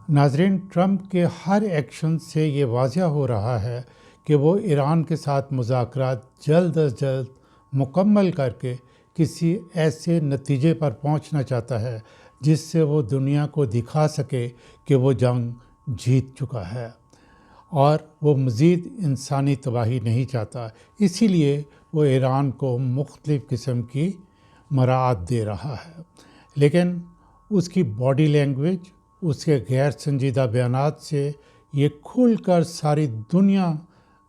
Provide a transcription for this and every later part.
ناظرین، ٹرمپ کے ہر ایکشن سے یہ واضح ہو رہا ہے کہ وہ ایران کے ساتھ مذاکرات جلد از جلد مکمل کر کے کسی ایسے نتیجے پر پہنچنا چاہتا ہے جس سے وہ دنیا کو دکھا سکے کہ وہ جنگ جیت چکا ہے اور وہ مزید انسانی تباہی نہیں چاہتا۔ اسی لیے وہ ایران کو مختلف قسم کی مراعات دے رہا ہے، لیکن اس کی باڈی لینگویج، اس کے غیر سنجیدہ بیانات سے یہ کھل کر ساری دنیا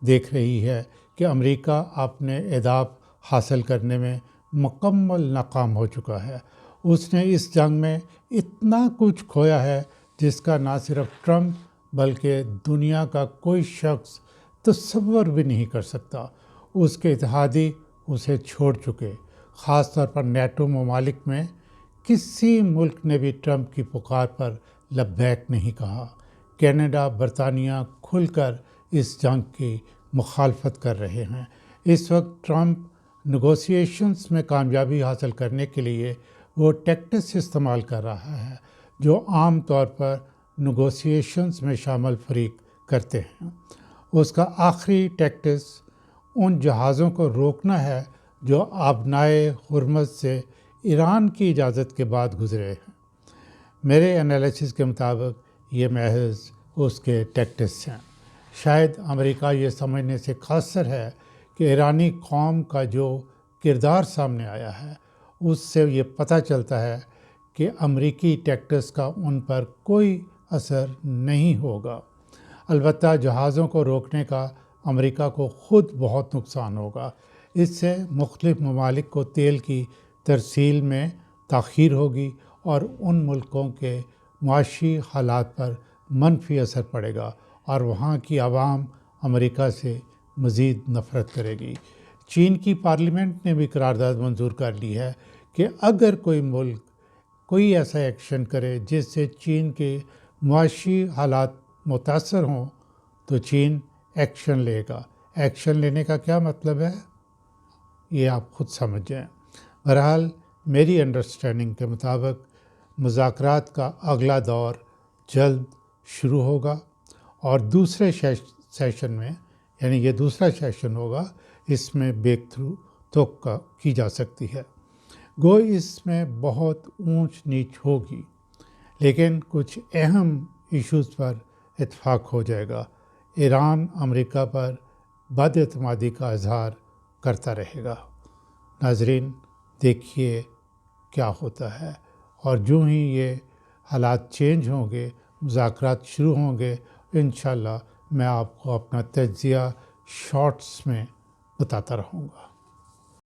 دیکھ رہی ہے کہ امریکہ اپنے اہداف حاصل کرنے میں مکمل ناکام ہو چکا ہے۔ اس نے اس جنگ میں اتنا کچھ کھویا ہے جس کا نہ صرف ٹرمپ بلکہ دنیا کا کوئی شخص تصور بھی نہیں کر سکتا۔ اس کے اتحادی اسے چھوڑ چکے، خاص طور پر نیٹو ممالک میں کسی ملک نے بھی ٹرمپ کی پکار پر لبیک نہیں کہا۔ کینیڈا، برطانیہ کھل کر اس جنگ کی مخالفت کر رہے ہیں۔ اس وقت ٹرمپ نیگوسیشنز میں کامیابی حاصل کرنے کے لیے وہ ٹیکٹس استعمال کر رہا ہے جو عام طور پر نیگوسیشنز میں شامل فریق کرتے ہیں۔ اس کا آخری ٹیکٹس ان جہازوں کو روکنا ہے جو آبنائے ہرمز سے ایران کی اجازت کے بعد گزرے ہیں۔ میرے انالیسس کے مطابق یہ محض اس کے ٹیکٹس ہیں۔ شاید امریکہ یہ سمجھنے سے قاصر ہے کہ ایرانی قوم کا جو کردار سامنے آیا ہے اس سے یہ پتہ چلتا ہے کہ امریکی ٹیکٹس کا ان پر کوئی اثر نہیں ہوگا۔ البتہ جہازوں کو روکنے کا امریکہ کو خود بہت نقصان ہوگا۔ اس سے مختلف ممالک کو تیل کی ترسیل میں تاخیر ہوگی اور ان ملکوں کے معاشی حالات پر منفی اثر پڑے گا اور وہاں کی عوام امریکہ سے مزید نفرت کرے گی۔ چین کی پارلیمنٹ نے بھی قرارداد منظور کر لی ہے کہ اگر کوئی ملک کوئی ایسا ایکشن کرے جس سے چین کے معاشی حالات متاثر ہوں تو چین ایکشن لے گا۔ ایکشن لینے کا کیا مطلب ہے یہ آپ خود سمجھ جائیں۔ بہرحال میری انڈرسٹینڈنگ کے مطابق مذاکرات کا اگلا دور جلد شروع ہوگا اور دوسرے سیشن میں، یعنی یہ دوسرا سیشن ہوگا، اس میں بیک تھرو توقع کی جا سکتی ہے۔ گو اس میں بہت اونچ نیچ ہوگی لیکن کچھ اہم ایشوز پر اتفاق ہو جائے گا۔ ایران امریکہ پر بد اعتمادی کا اظہار کرتا رہے گا۔ ناظرین، دیکھیے کیا ہوتا ہے، اور جو ہی یہ حالات چینج ہوں گے، مذاکرات شروع ہوں گے، انشاءاللہ میں آپ کو اپنا تجزیہ شارٹس میں بتاتا رہوں گا۔